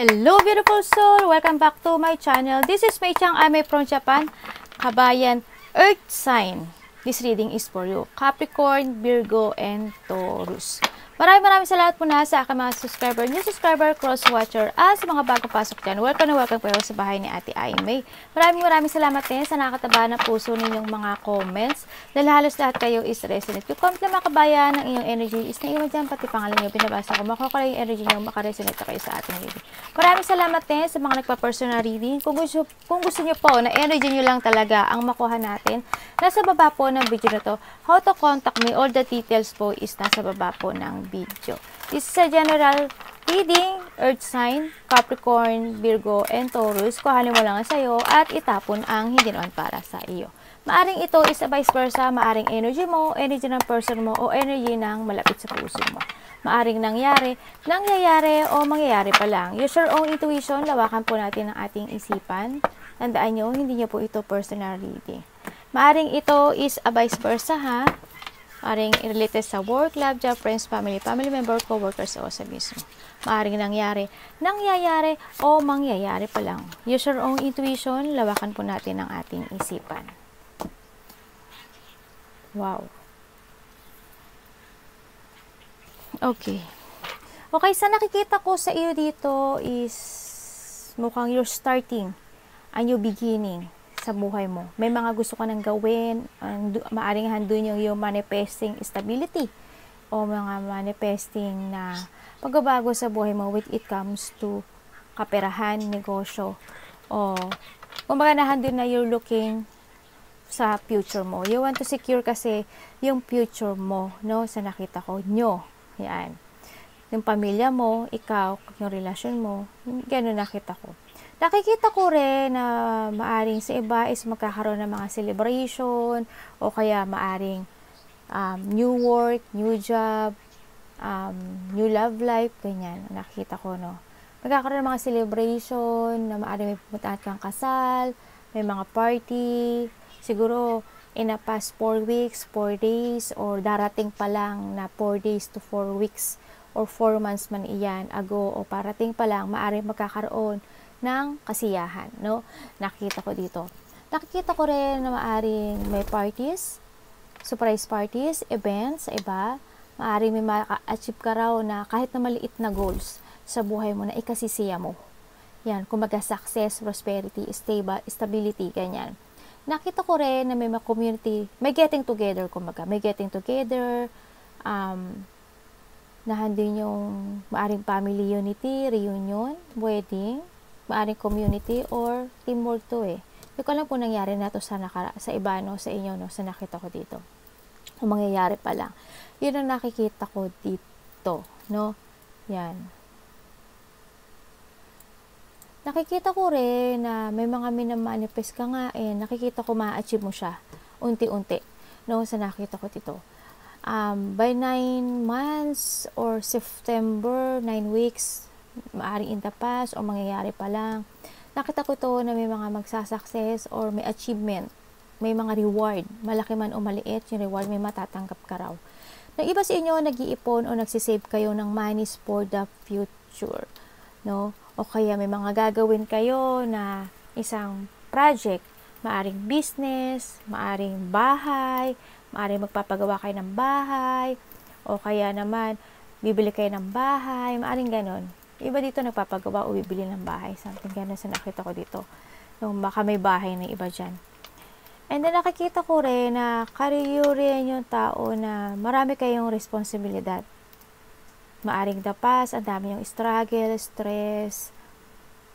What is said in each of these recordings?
Hello beautiful soul! Welcome back to my channel. This is Mei Chang Ame from Japan. Kabayan, Earth sign. This reading is for you. Capricorn, Virgo, and Taurus. Maraming salamat po na sa aking mga subscriber, new subscriber, cross-watcher, at sa mga bagong pasok dyan. Welcome na welcome po sa bahay ni Ate Aimee. Maraming salamat din sa nakataba na puso ninyong mga comments. Dahil halos lahat kayo is resonate. Yung comment na makabayan ng inyong energy is naiwan dyan, pati pangalan nyo binabasa ko. Makuha yung energy nyo, makaresonate kayo sa ating reading. Maraming salamat din sa mga nagpa-personal reading. Kung gusto nyo po na energy nyo lang talaga ang makuha natin, nasa baba po ng video na to. How to contact me, all the details po is nasa baba po ng video. This is a general reading, Earth sign, Capricorn, Virgo, and Taurus. Kuhanin mo lang sa'yo at itapon ang hindi naman para sa iyo. Maaring ito is a vice versa, maaring energy mo, energy ng person mo, o energy ng malapit sa puso mo. Maaring nangyayari, o mangyayari pa lang. Use your own intuition, lawakan po natin ang ating isipan. Tandaan nyo, hindi nyo po ito personal reading. Maaring ito is a vice versa ha. Maaring related sa work, love, job, friends, family member, co-workers o sa mismo. Maaring nangyayari, o mangyayari pa lang. Use your own intuition, lawakan po natin ang ating isipan. Wow. Okay. Okay, sa nakikita ko sa iyo dito is mukhang you're starting a new beginning sa buhay mo. May mga gusto ka nang gawin, maaring handun yung manifesting stability o mga manifesting na pagbabago sa buhay mo when it comes to kaperahan, negosyo, o kumbaga nahandun na you're looking sa future mo. You want to secure kasi yung future mo, no? Sa nakita ko, nyo. Yan. Yung pamilya mo, ikaw, yung relasyon mo, gano'n nakita ko. Nakikita ko rin na maaring sa iba is magkakaroon ng mga celebration o kaya maaring new work, new job, new love life, ganyan. Nakikita ko, no? Magkakaroon ng mga celebration na maaring may pumuntaan kang kasal, may mga party, siguro in a past 4 weeks, 4 days, or darating pa lang na 4 days to 4 weeks or 4 months man iyan ago o parating pa lang, maaring magkakaroon ng kasiyahan, no? Nakikita ko dito. Nakikita ko rin na maaring may parties, surprise parties, events sa iba. Maaring may ma-achieve ka raw na kahit na maliit na goals sa buhay mo na ikasisiya mo. Yan, kumaga success, prosperity, stability, ganyan. Nakita ko rin na may mga community, may getting together, kumaga. May getting together, nahandin yung maaring family unity, reunion, wedding, maaring community or teamwork to eh. Hindi ko alam kung nangyari na to sa iba, no, sa inyo, no, sa nakita ko dito. Kung mangyayari pa lang. Yun ang nakikita ko dito, no? Yan. Nakikita ko rin na may mga minamanifest ka nga eh. Nakikita ko ma-achieve mo siya. Unti-unti, no, sa nakita ko dito. By 9 months or September, 9 weeks, maaring in the past o mangyayari pa lang. Nakita ko to na may mga magsasucess or may achievement, may mga reward, malaki man o maliit, yung reward may matatanggap ka raw. Nang iba sa inyo, nag-iipon o nagsisave kayo ng monies for the future, no? O kaya may mga gagawin kayo na isang project, maaring business, maaring bahay, maaring magpapagawa kayo ng bahay, o kaya naman bibili kayo ng bahay, maaring ganon. Iba dito nagpapagawa o bibili ng bahay. Something ganun sa nakita ko dito. Nung baka may bahay ng iba dyan. And then nakikita ko rin na kariyo rin yung tao na marami kayong responsibilidad. Maaring dapas, ang dami yung struggle, stress.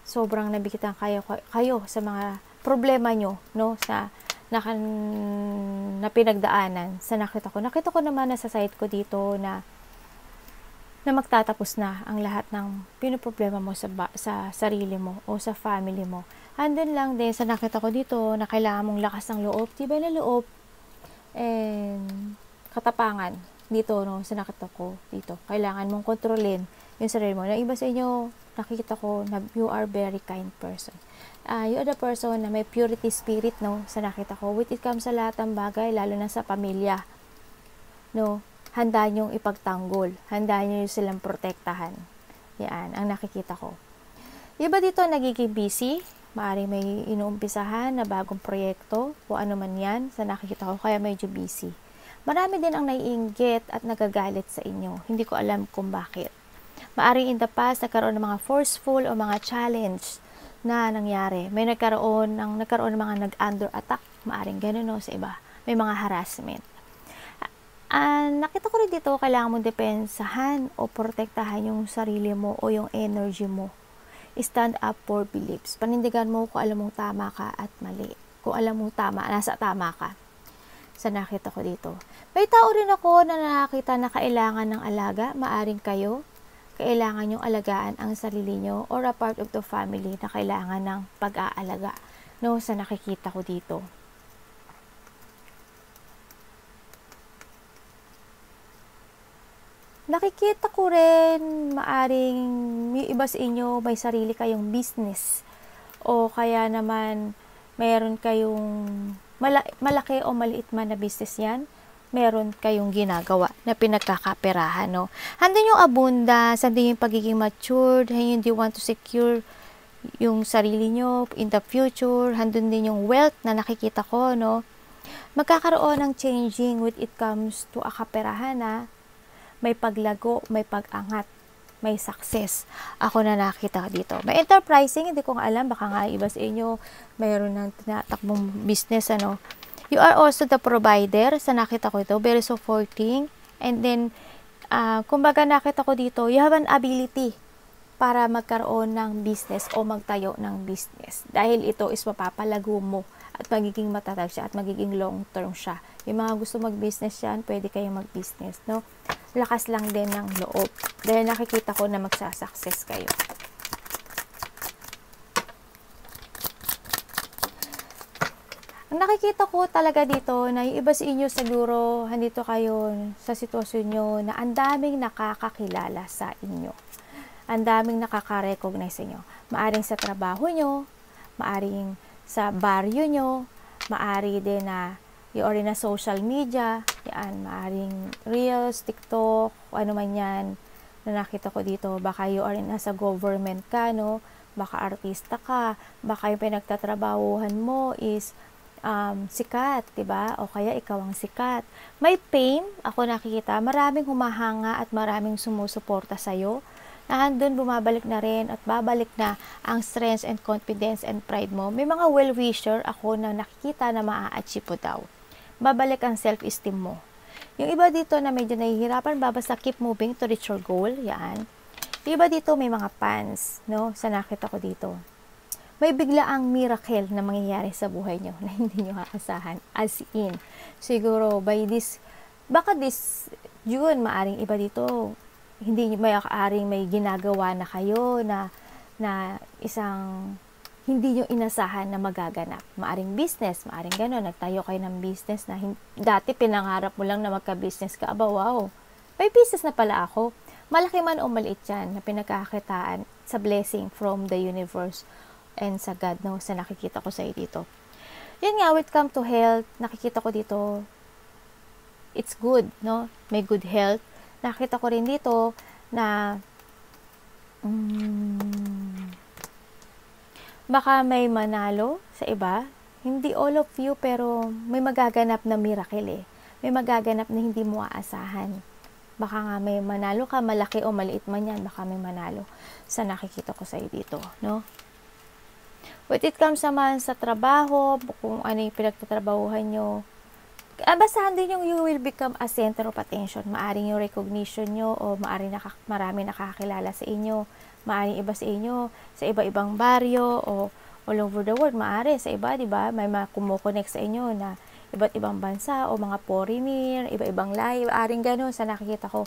Sobrang nabikitan kayo sa mga problema nyo, no? Na pinagdaanan sa nakita ko. Nakita ko naman na sa side ko dito na magtatapos na ang lahat ng pinoproblema mo sa sarili mo o sa family mo. Andun lang din sa nakita ko dito na kailangan mong lakas ng loob, tibay na loob, and katapangan dito, no, sa nakita ko dito. Kailangan mong kontrolin yung sarili mo. Na iba sa inyo, nakikita ko na you are very kind person. You are the person na may purity spirit, no, sa nakita ko. With it comes sa lahat ng bagay, lalo na sa pamilya, no. Handa nyong ipagtanggol. Handa nyo silang protektahan. Yan, ang nakikita ko. Iba dito nagiging busy, maaaring may inuumpisahan na bagong proyekto, o ano man yan, sa nakikita ko, kaya medyo busy. Marami din ang naiinggit at nagagalit sa inyo. Hindi ko alam kung bakit. Maaring in the past, nagkaroon ng mga forceful o mga challenge na nangyari. May nagkaroon ng mga nag-under attack, maaring ganun no, sa iba. May mga harassment. Nakita ko rin dito, kailangan mong depensahan o protektahan yung sarili mo o yung energy mo. Stand up for beliefs. Panindigan mo kung alam mong tama ka at mali. Kung alam mong tama, nasa tama ka. Sa nakita ko dito. May tao rin ako na nakakita na kailangan ng alaga. Maaring kayo, kailangan yung alagaan ang sarili nyo or a part of the family na kailangan ng pag-aalaga. No, sa nakikita ko dito. Nakikita ko rin, maaring may iba sa inyo, may sarili kayong business. O kaya naman, mayroon kayong malaki o maliit man na business yan, meron kayong ginagawa na pinagkakaperahan, no? Handun yung abundance, handun yung pagiging matured, handun you want to secure yung sarili nyo in the future, handun din yung wealth na nakikita ko, no? Magkakaroon ng changing when it comes to akaperahan, na may paglago, may pag-angat, may success. Ako na nakita dito. May enterprising, hindi ko alam, baka nga iba sa inyo, mayroon ng tinatakbong business, ano. You are also the provider, sa nakita ko ito, very supporting, and then, kumbaga nakita ko dito, you have an ability para magkaroon ng business o magtayo ng business. Dahil ito is mapapalago mo at magiging matatag siya at magiging long term siya. Yung mga gusto mag-business yan, pwede kayong mag-business, no? Lakas lang din ng loob. Dahil nakikita ko na magsasucess kayo. Ang nakikita ko talaga dito na yung iba sa inyo siguro, handito kayo sa sitwasyon nyo na ang daming nakakakilala sa inyo. Ang daming nakaka-recognize sa inyo. Maaring sa trabaho nyo, maaring sa baryo nyo, maari din na you are in a social media, yan, maaring Reels, TikTok, ano man yan, na nakita ko dito, baka you are in nasa government ka, no? Baka artista ka, baka yung pinagtatrabahuhan mo is sikat, diba? O kaya ikaw ang sikat. May fame, ako nakikita, maraming humahanga at maraming sumusuporta sa'yo, na handun bumabalik na rin at babalik na ang strength and confidence and pride mo. May mga well-wisher ako na nakikita na maa-achieve mo daw. Babalik ang self-esteem mo. Yung iba dito na medyo nahihirapan, basta keep moving to reach your goal. Yan. Yung iba dito may mga fans, no? Sa nakita ko dito. May biglaang miracle na mangyayari sa buhay nyo na hindi nyo kakasahan. As in, siguro by this, baka this June, maaring iba dito, hindi nyo may ginagawa na kayo na isang hindi nyo inasahan na magaganap. Maaring business, maaring gano'n. Nagtayo kayo ng business na dati pinangarap mo lang na magka-business ka. Aba, wow. May business na pala ako. Malaki man o maliit yan na pinagkakakitaan sa blessing from the universe and sa God, no? Sa nakikita ko sa dito. Yun nga, when it comes to health, nakikita ko dito, it's good, no? May good health. Nakita ko rin dito na baka may manalo sa iba. Hindi all of you, pero may magaganap na miracle eh. May magaganap na hindi mo aasahan. Baka nga may manalo ka, malaki o maliit man yan, baka may manalo sa nakikita ko sa dito, no? When it comes naman sa trabaho, kung ano yung pinagtatrabahuhan nyo, basahan din yung you will become a center of attention. Maaring yung recognition nyo o maaring marami nakakilala sa inyo. Maaring iba sa inyo, sa iba-ibang baryo o all over the world. Maari sa iba, di ba? May kumukonect sa inyo na iba't ibang bansa o mga foreigner, iba-ibang lahi. Maaring gano'n sa nakikita ko.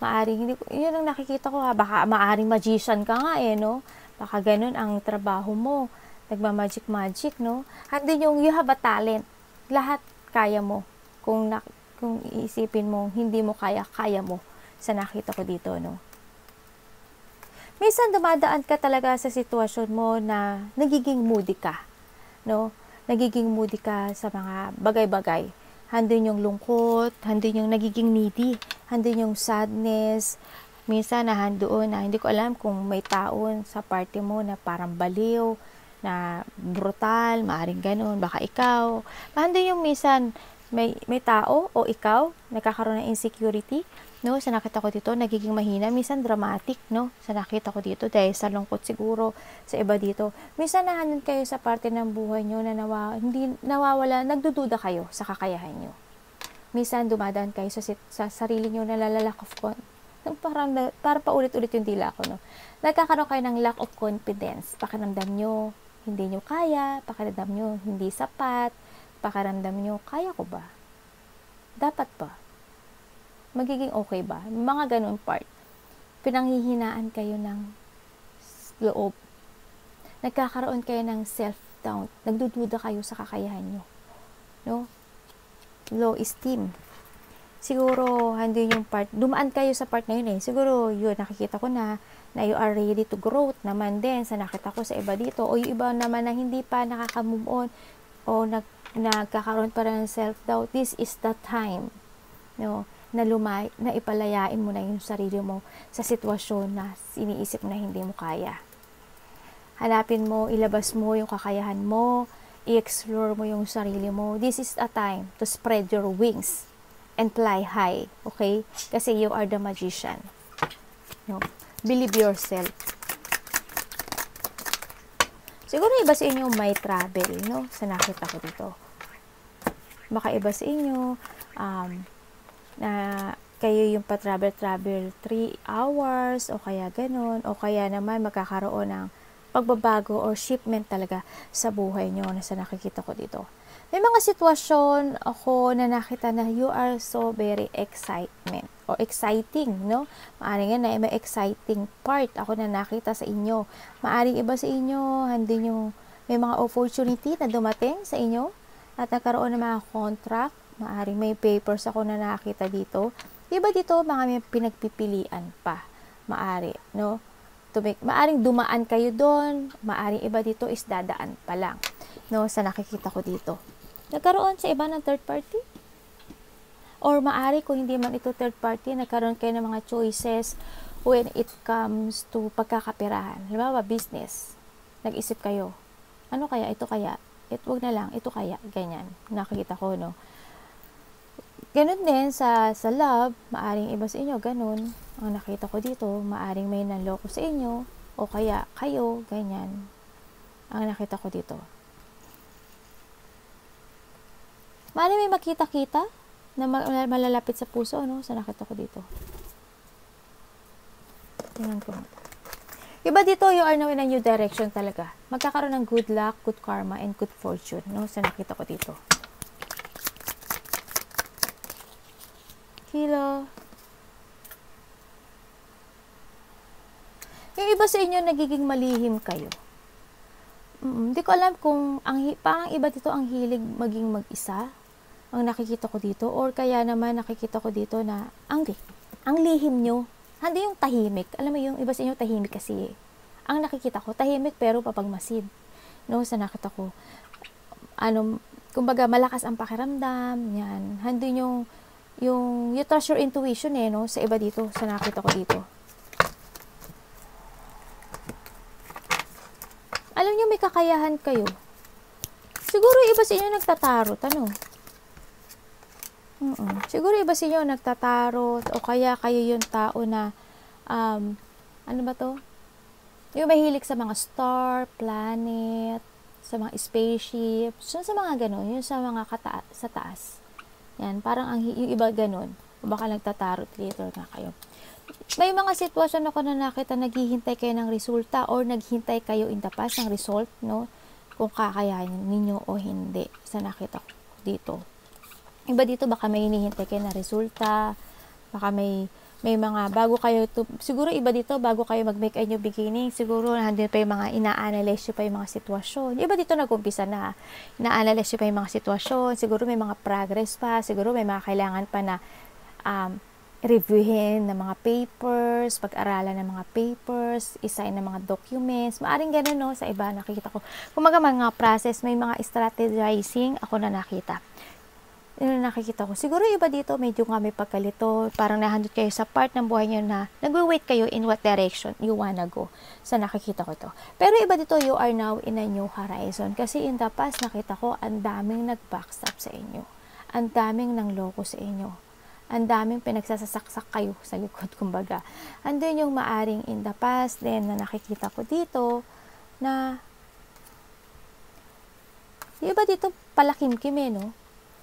Maaring, yun ang nakikita ko ha. Baka maaring magician ka nga eh, no? Baka gano'n ang trabaho mo. Nagmamagic-magic, no? Hindi yung you have a talent. Lahat kaya mo. Kung iisipin mo, hindi mo kaya mo. Sa nakita ko dito, no? Minsan dumadaan ka talaga sa sitwasyon mo na nagiging moody ka, no? Nagiging moody ka sa mga bagay-bagay. Handun yung lungkot, handun yung nagiging needy, handun yung sadness, Minsan nahandoon na hindi ko alam kung may taon sa party mo na parang baliw, na brutal, maaring ganun, baka ikaw. Mahandun yung minsan may tao o ikaw nagkakaroon ng insecurity, no? Sa nakita ko dito, nagiging mahina, minsan dramatic, no? Sa nakita ko dito, dahil sa lungkot siguro, sa iba dito. Minsan nahandoon kayo sa parte ng buhay nyo na hindi nawawala, nagdududa kayo sa kakayahan nyo. Minsan dumadaan kayo sa sarili nyo na lack of parang paulit-ulit yung dila ko, no? Nagkakaroon kayo ng lack of confidence. Pakiramdam nyo, hindi nyo kaya. Pakiramdam nyo, hindi sapat. Pakiramdam nyo, kaya ko ba? Dapat ba? Magiging okay ba? Mga ganun part. Pinanghihinaan kayo ng loob. Nagkakaroon kayo ng self-doubt. Nagdududa kayo sa kakayahan nyo. No? Low esteem. Siguro, hindi yung part, dumaan kayo sa part na yun eh. Siguro, yun, nakikita ko na you are ready to grow naman din sa nakita ko sa iba dito. O yung iba naman na hindi pa nakaka-move on o nagkakaroon pa rin ng self-doubt. This is the time, no, na ipalayain mo na yung sarili mo sa sitwasyon na iniisip na hindi mo kaya. Hanapin mo, ilabas mo yung kakayahan mo, i-explore mo yung sarili mo. This is a time to spread your wings and fly high, okay? Kasi you are the magician. No? Believe yourself. Siguro iba sa inyo may travel, no? Sa nakita ko dito. Baka iba sa inyo, na kayo yung pa-travel 3 hours, o kaya ganun, o kaya naman magkakaroon ng pagbabago or shipment talaga sa buhay nyo na sa nakikita ko dito. May mga sitwasyon ako na nakita na you are so very exciting, no? Maaring yan na may exciting part ako na nakita sa inyo. Maaring iba sa inyo, may mga opportunity na dumating sa inyo at nagkaroon ng mga contract. Maaring may papers ako na nakita dito. Iba dito, mga may pinagpipilian pa. Maari, no? Maaring dumaan kayo doon, maaring iba dito is dadaan pa lang, no? Sa nakikita ko dito. Nagkaroon sa iba ng third party? Or maari kung hindi man ito third party, nagkaroon kayo ng mga choices when it comes to pagkakapirahan. Halimbawa, business. Nag-isip kayo, ano kaya, ito kaya, wag na lang, ito kaya, ganyan. Nakikita ko, no? Ganun din sa love, maaring iba sa inyo, ganun. Ang nakita ko dito, maaring may nanloko sa inyo, o kaya kayo, ganyan. Ang nakita ko dito. Maaring may makita-kita na malalapit sa puso, no? Sa nakita ko dito. Tingnan ko. Iba dito, you are now in a new direction talaga. Magkakaroon ng good luck, good karma, and good fortune, no? Sa nakita ko dito. Kilo. Yung iba sa inyo, nagiging malihim kayo. Hindi ko alam kung parang iba dito ang hilig maging mag-isa. Ang nakikita ko dito. Or kaya naman nakikita ko dito na ang lihim nyo. Hindi yung tahimik. Alam mo yung iba sa inyo tahimik kasi. Ang nakikita ko, tahimik pero papagmasid. No, sa nakita ko. Kumbaga malakas ang pakiramdam. Yan. Hindi yung you trust your intuition no? Sa iba dito. Sa nakita ko dito. Alam nyo, may kakayahan kayo. Siguro iba sa inyo nagtatarot, ano? Siguro iba sa inyo nagtatarot, o kaya kayo yung tao na, ano ba to? Yung mahilig sa mga star, planet, sa mga spaceship, sa mga ganon, yung sa mga sa taas. Yan, parang yung iba ganon. O baka nagtatarot later na kayo. May mga sitwasyon ako na nakita, naghihintay kayo ng resulta or naghintay kayo in the past ng result, no? Kung kakayanin ninyo o hindi. Sa nakita ko dito. Iba dito, baka may hinihintay kayo na resulta, baka may mga bago kayo, siguro iba dito, bago kayo mag-make a new beginning, siguro nandun pa yung mga ina-analyze pa yung mga sitwasyon. Iba dito nag-umpisa na, ina-analyze pa yung mga sitwasyon, siguro may mga progress pa, siguro may mga kailangan pa na, reviewin ng mga papers, pag-aralan ng mga papers, isain ng mga documents, maaring ganun, no, sa iba nakikita ko. Kung mga process, may mga strategizing ako na nakita. Yun ang nakikita ko. Siguro iba dito, medyo nga may pagkalito. Parang nahandot kayo sa part ng buhay nyo na nagwe-wait kayo in what direction you wanna go. Sa nakikita ko to. Pero iba dito, you are now in a new horizon. Kasi in the past, nakita ko, ang daming nag-backstab sa inyo. Ang daming nang loko sa inyo. Ang daming pinagsasaksak kayo sa likod, kumbaga. Andun yung maaring in the past, then na nakikita ko dito, na iba dito, palakimkim no?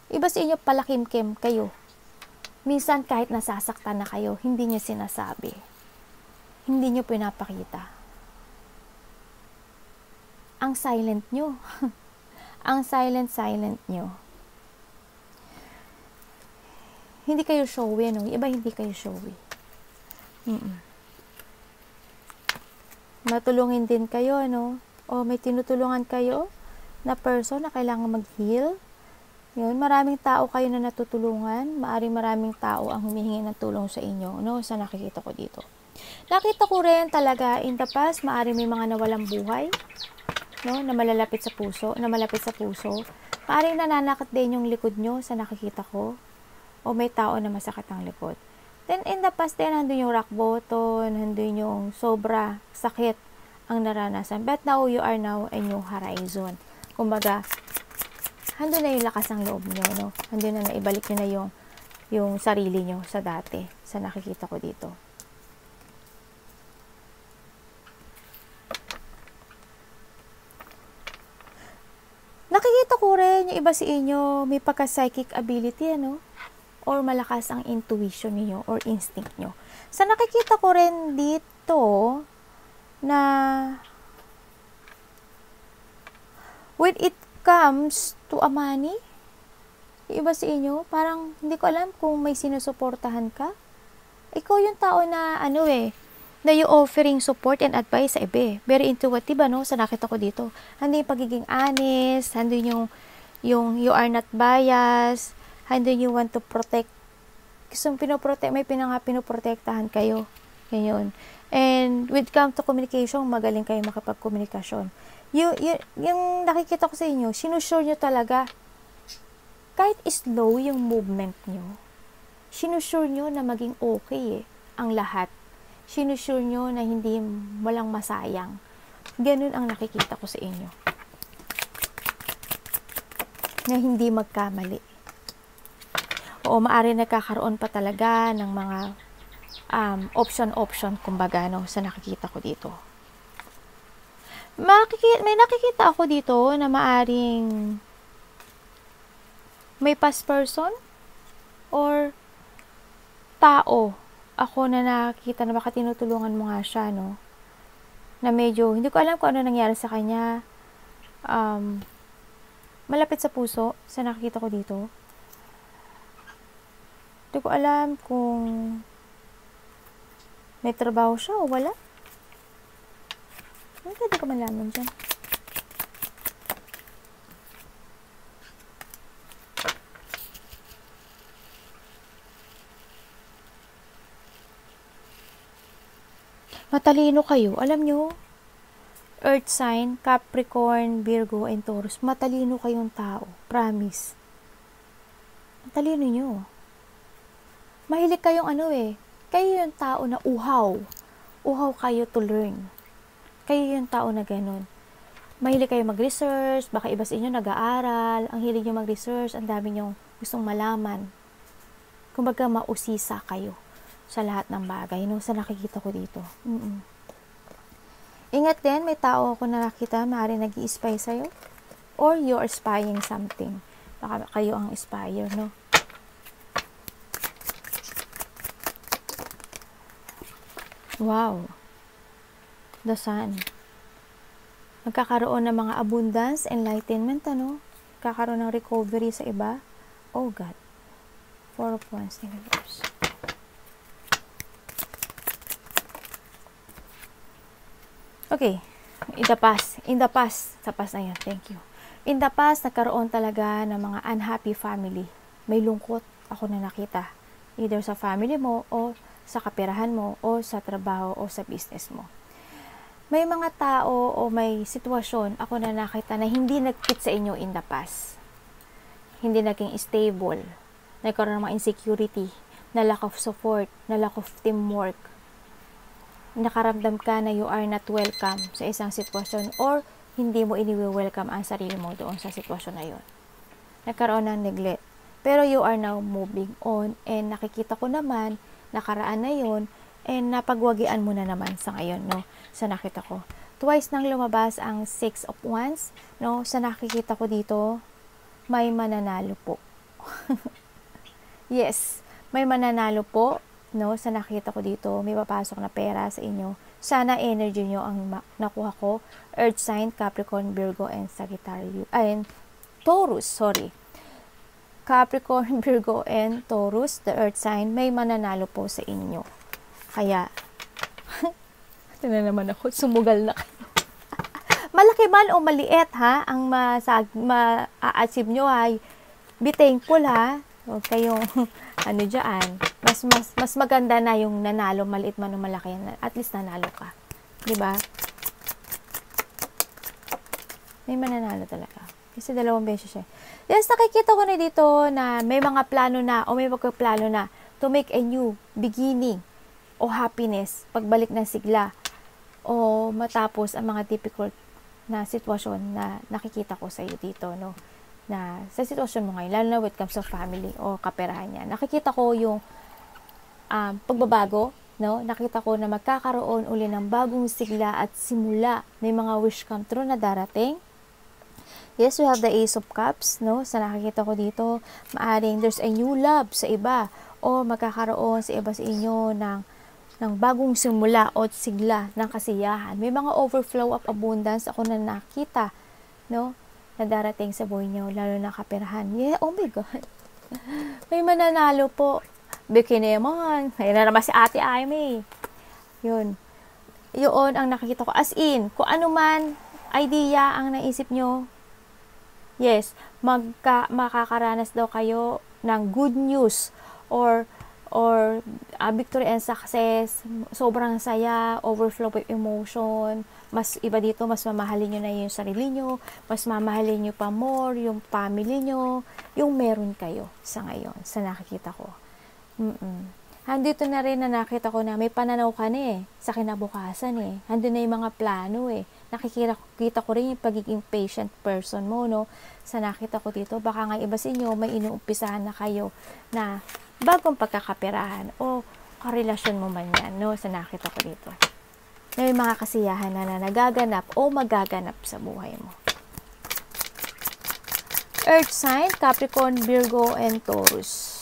Iba sa inyo, palakimkim kayo. Minsan kahit nasasaktan na kayo, hindi nyo sinasabi. Hindi nyo pinapakita. Ang silent nyo. Ang silent nyo. Hindi kayo showy, no? Iba hindi kayo showy. Matulungin din kayo, no? O may tinutulungan kayo na person na kailangan mag-heal. Yun, maraming tao kayo na natutulungan. Maraming tao ang humihingi ng tulong sa inyo, no? Sa nakikita ko dito. Nakita ko rin talaga in the past, may mga nawalang buhay, no? Na malapit sa puso. Nananakit din yung likod nyo sa nakikita ko. O may tao na masakit ang likod. Then in the past din, nandun yung rock bottom, nandun yung sobra sakit ang naranasan. But now, you are now a new horizon. Kumbaga, handun na yung lakas ng loob nyo, no? Handun na naibalik nyo na yung sarili nyo sa dati, sa nakikita ko dito. Nakikita ko rin yung iba sa inyo, may pagka-psychic ability, ano? Or malakas ang intuition niyo or instinct nyo. Sa nakikita ko rin dito, na when it comes to a money, iba sa inyo, parang hindi ko alam kung may sinusuportahan ka. Ikaw yung tao na na you offering support and advice sa iba. Very intuitive, no? Sa nakita ko dito. Handun yung pagiging honest, handun yung you are not biased, handun you want to protect. Kasi may pinoprotektahan kayo. Ngayon. And with come to communication, magaling kayo makipagkomunikasyon. Yung nakikita ko sa inyo, sinusure nyo talaga, kahit slow yung movement nyo, sinusure nyo na maging okay ang lahat. Sinusure nyo na hindi walang masayang. Ganun ang nakikita ko sa inyo. Na hindi magkamali. Oo, maaari nagkakaroon pa talaga ng mga option, kumbaga, no, sa nakikita ko dito. May nakikita ako dito na maaring may past person or tao ako na nakikita na baka tinutulungan mo nga siya, no? Na medyo, hindi ko alam kung ano nangyari sa kanya. Malapit sa puso, sa nakikita ko dito. Hindi ko alam kung may trabaho siya o wala. Hindi ko malaman dyan. Matalino kayo. Alam nyo, Earth sign, Capricorn, Virgo, and Taurus, matalino kayong tao. Promise. Matalino nyo. Mahilig kayong kayo yung tao na uhaw. Uhaw kayo to learn. Kayo yung tao na ganun. Mahilig kayo mag-research, baka iba sa inyo nag-aaral, ang hilig nyo mag-research, ang dami nyo gustong malaman. Kumbaga, mausisa kayo sa lahat ng bagay, no? Sa nakikita ko dito. Ingat din, may tao ako na nakita, maaari nag-i-spy sa'yo, or you are spying something. Baka kayo ang spyer, no? Wow. The Sun. Magkakaroon ng mga abundance, enlightenment, Kakaroon ng recovery sa iba. Oh God. 4 of Wands in reverse. Okay. In the past. Sa past na yan. Thank you. In the past, nagkaroon talaga ng mga unhappy family. May lungkot ako na nakita. Either sa family mo, o sa kapirahan mo, o sa trabaho, o sa business mo. May mga tao o may sitwasyon ako na nakita na hindi nag-fit sa inyo in the past. hindi naging stable, nagkaroon ng mga insecurity, na lack of support, na lack of teamwork, nakaramdam ka na you are not welcome sa isang sitwasyon or hindi mo ini-welcome ang sarili mo doon sa sitwasyon na yun. Nagkaroon ng neglect. Pero you are now moving on and nakikita ko naman, nakaraan na yun and napagwagian mo na naman sa ngayon, no? Sa nakita ko. Twice nang lumabas ang 6 of Wands, no? Sa nakikita ko dito, may mananalo po. Yes, may mananalo po, no? Sa nakita ko dito, may papasok na pera sa inyo. Sana energy nyo ang nakuha ko. Earth sign, Capricorn, Virgo, and Sagittarius. And Taurus, sorry. Capricorn, Virgo, and Taurus, the earth sign, may mananalo po sa inyo. Kaya, ito na naman ako, sumugal na kayo. Malaki man o maliit, ha, ang ma-achieve nyo ay be thankful, ha. Huwag kayong, dyan, mas maganda na yung nanalo, maliit man o malaki, at least nanalo ka. Diba? May mananalo talaga. Kasi 2 beses siya. Yes, nakikita ko na dito na may mga plano na o may magkaplano na to make a new beginning o happiness, pagbalik ng sigla o matapos ang mga difficult na sitwasyon na nakikita ko sa iyo dito, no? Na sa sitwasyon mo ngayon, lalo na when it comes to family o kaperahan niya. Nakikita ko yung pagbabago, no? Nakita ko na magkakaroon uli ng bagong sigla at simula. May mga wish come true na darating. Yes, we have the Ace of Cups, no? Sa nakikita ko dito, maaring there's a new love sa iba o magkakaroon sa iba sa inyo ng bagong simula o sigla ng kasiyahan. May mga overflow of abundance ako na nakita, no? Na darating sa buhay niyo, lalo na kaperahan. Yeah, oh my God. May mananalo po. Bikini naman. Ayun na naman si Ate Amy. Yun. Yun ang nakikita ko. As in, kung ano man idea ang naisip nyo, yes, makakaranas daw kayo ng good news or victory and success, sobrang saya, overflow of emotion, mas iba dito, mas mamahalin nyo na yung sarili nyo, mas mamahalin nyo pa more yung family nyo, yung meron kayo sa ngayon, sa nakikita ko. Handito na rin na nakita ko na may pananaw ka na sa kinabukasan Handun na yung mga plano Nakikita ko rin yung pagiging patient person mo, no? Sa nakita ko dito, baka nga iba sa inyo, may inuumpisahan na kayo na bagong pagkakaperahan o karelasyon mo man yan, no? Sa nakita ko dito. May mga kasiyahan na nagaganap o magaganap sa buhay mo. Earth sign, Capricorn, Virgo, and Taurus.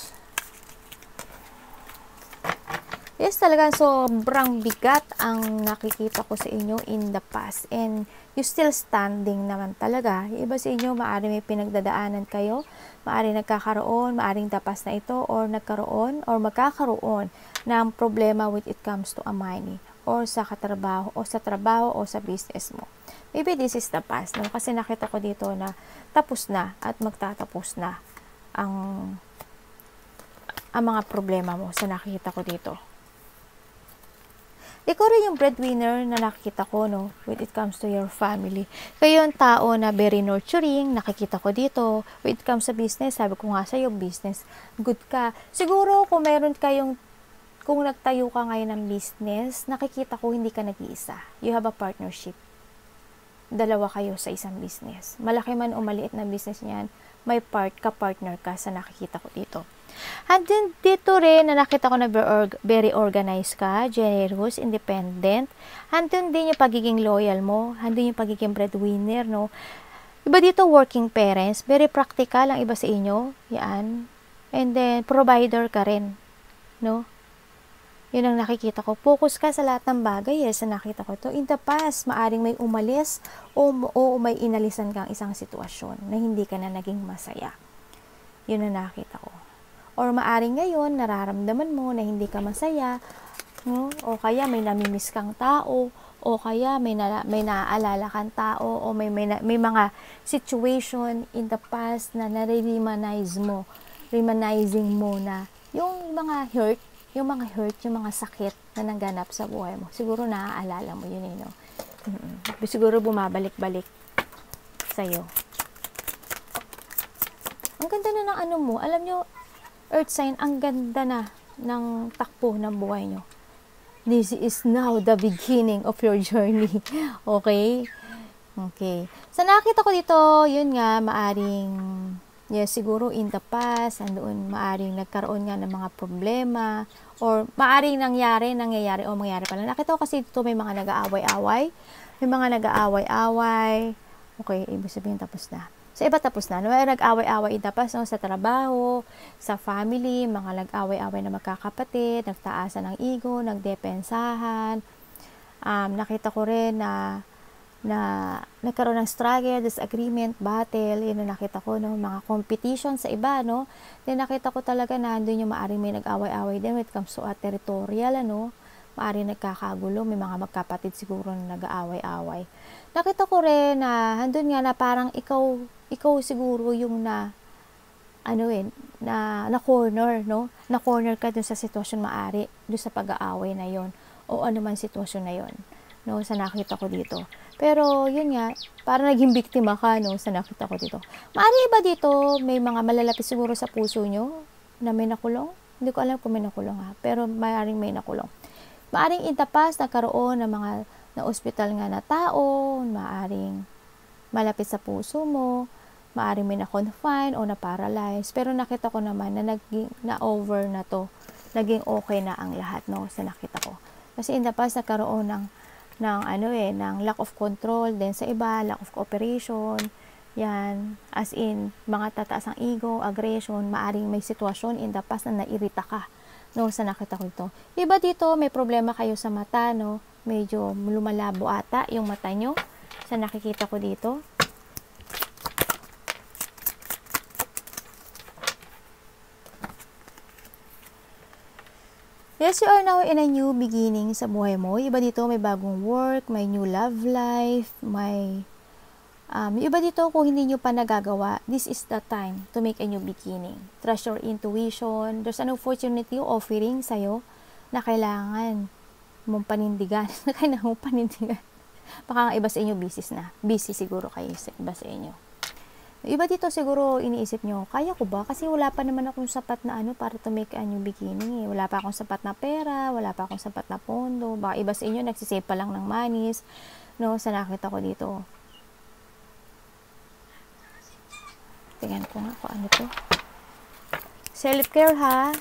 Yes, talagang sobrang bigat ang nakikita ko sa inyo in the past. And you still standing naman talaga. Yung iba sa inyo, maaari may pinagdadaanan kayo. Maaari nagkakaroon, maaring tapas na ito, or nagkaroon, or magkakaroon ng problema when it comes to a money, or sa katrabaho, o sa trabaho, o sa business mo. Maybe this is the past, no? Kasi nakita ko dito na tapos na at magtatapos na ang mga problema mo sa nakikita ko dito. Ikaw rin yung breadwinner na nakikita ko, no, when it comes to your family. Kayo yung tao na very nurturing, nakikita ko dito. When it comes to business, sabi ko nga sa'yo, business, good ka. Siguro, kung nagtayo ka ngayon ng business, nakikita ko hindi ka nag-iisa. You have a partnership. 2 kayo sa isang business. Malaki man o maliit na business niyan, may partner ka sa nakikita ko dito. And then, dito rin, na nakita ko na very organized ka, generous, independent. Andun din yung pagiging loyal mo. Andun yung pagiging breadwinner, no? Iba dito, working parents. Very practical ang iba sa inyo. Yan. And then, provider ka rin, no? Yun ang nakikita ko. Focus ka sa lahat ng bagay, sa nakita ko to. In the past, maaring may umalis o may inalisan kang isang sitwasyon na hindi ka na naging masaya. Yun ang nakita ko. Or maaring ngayon, nararamdaman mo na hindi ka masaya, no? O kaya may namimiss kang tao, o kaya may naaalala kang tao, o may mga situation in the past na remanizing mo na yung mga hurt, yung mga sakit na nangganap sa buhay mo. Siguro naaalala mo yun, no? Siguro bumabalik-balik sa'yo. Ang ganda na ng ano mo. Alam nyo, earth sign, ang ganda na ng takbo ng buhay nyo. This is now the beginning of your journey. Okay? Okay. Sa nakita ko dito, yun nga, maaring, yes, siguro in the past, andoon, maaring nagkaroon nga ng mga problema, or maaring nangyayari, o mangyari pala. Nakita ko kasi dito may mga nag-aaway-away. May mga nag-aaway-away. Okay, ibig sabihin tapos na. Sa iba tapos na. May nag-away-away in the past, no? Sa trabaho, sa family, mga nag-away-away na magkakapatid, nagtaasan ng ego, nagdepensahan. Nakita ko rin na nagkaroon ng struggle, disagreement, battle, yun na nakita ko, no? Mga competition sa iba, no? Then nakita ko talaga na doon yung maaring may nag-away-away din when it comes to territorial, ano? Maaring nagkakagulo, may mga magkapatid siguro na nag-aaway-away. Nakita ko rin na andun nga na parang ikaw siguro yung na corner, no? Na corner ka dun sa sitwasyon maari, dun sa pag-aaway na yon o ano man sitwasyon na yon, no? Sa nakita ko dito. Pero, yun nga, parang naging biktima ka, no, sa nakita ko dito. Maari ba dito, may mga malalapit siguro sa puso nyo na may nakulong? Hindi ko alam kung may nakulong, ha. Pero, maaring may nakulong. Maaring in the past, nagkaroon ng mga na-hospital nga na tao, maaring malapit sa puso mo, maaring may na-confine o na-paralyze. Pero, nakita ko naman na na-over na to. Naging okay na ang lahat, no, sa nakita ko. Kasi in the past, nagkaroon ng lack of control, then sa iba, lack of cooperation, yan, as in, mga tataas ang ego, aggression, maaring may sitwasyon in the past na nairita ka, no, sa nakita ko ito. Diba dito, may problema kayo sa mata, no, medyo lumalabo ata yung mata nyo, sa nakikita ko dito. Yes, you are now in a new beginning sa buhay mo. Iba dito, may bagong work, may new love life, may iba dito kung hindi nyo pa nagagawa, this is the time to make a new beginning. Trust your intuition. There's an opportunity offering sa'yo na kailangan mong panindigan. Kailangan mong panindigan. Baka nga iba sa inyo business na. Busy siguro kayo sa iba sa inyo. Iba dito siguro iniisip nyo, kaya ko ba? Kasi wala pa naman akong sapat na para to make a new beginning. Wala pa akong sapat na pera, wala pa akong sapat na pondo. Baka iba sa inyo nagsisave pa lang ng monies, no, sa nakita ko dito. Tingnan ko nga kung ano to. Self-care, ha?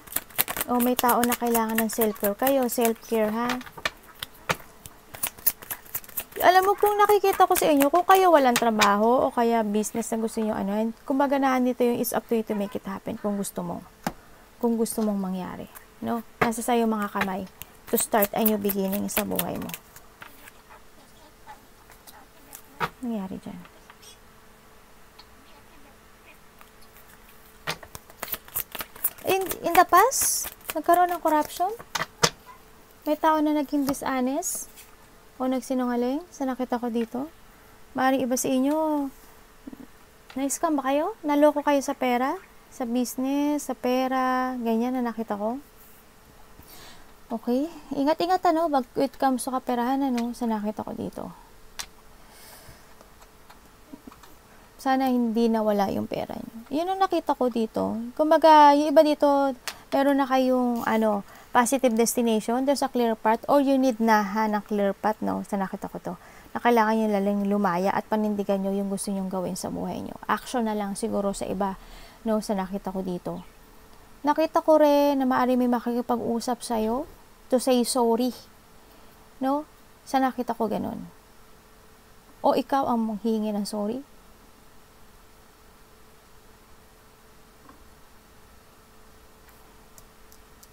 O may tao na kailangan ng self-care. Kayo, self-care, ha? Alam mo, kung nakikita ko sa inyo, kung kayo walang trabaho o kaya business na gusto nyo kumbaga dito yung it's up to you to make it happen kung gusto mo. Kung gusto mong mangyari. No? Nasa sayo mga kamay to start a new beginning sa buhay mo. Nangyari dyan. In the past, nagkaroon ng corruption. May tao na naging dishonest o nagsinungaling sa nakita ko dito. Maaaring iba sa inyo, na-scam ba kayo? Naloko kayo sa pera? Sa business, sa pera, ganyan na nakita ko. Okay? Ingat-ingat pag it comes sa kaperahan, sa nakita ko dito. Sana hindi nawala yung pera nyo. Yun ang nakita ko dito. Kumbaga, yung iba dito, meron na kayong, positive destination, there's a clear path, or you need na ng clear path, no? Sa nakita ko to. Na kailangan nyo lalang lumaya at panindigan nyo yung gusto nyong gawin sa buhay nyo. Action na lang siguro sa iba, no? Sa nakita ko dito. Nakita ko rin na maaari may makikipag-usap sa'yo to say sorry, no? Sa nakita ko ganun. O ikaw ang manghingi ng sorry.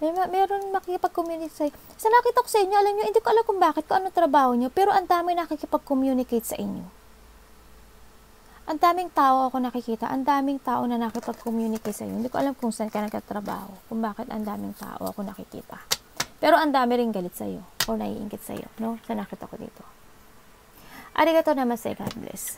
Meron makikipag-communicate sa'yo. Sa nakita ko sa inyo, alam nyo, hindi ko alam kung bakit, kung ano trabaho nyo, pero ang dami nakikipag-communicate sa inyo. Ang daming tao ako nakikita, ang daming tao na nakikipag-communicate sa inyo. Hindi ko alam kung saan ka nagtatrabaho, kung bakit ang daming tao ako nakikita. Pero ang dami rin galit sa'yo, o naiingit sa'yo, no? Sa nakita ko dito. Arigato namaste, God bless.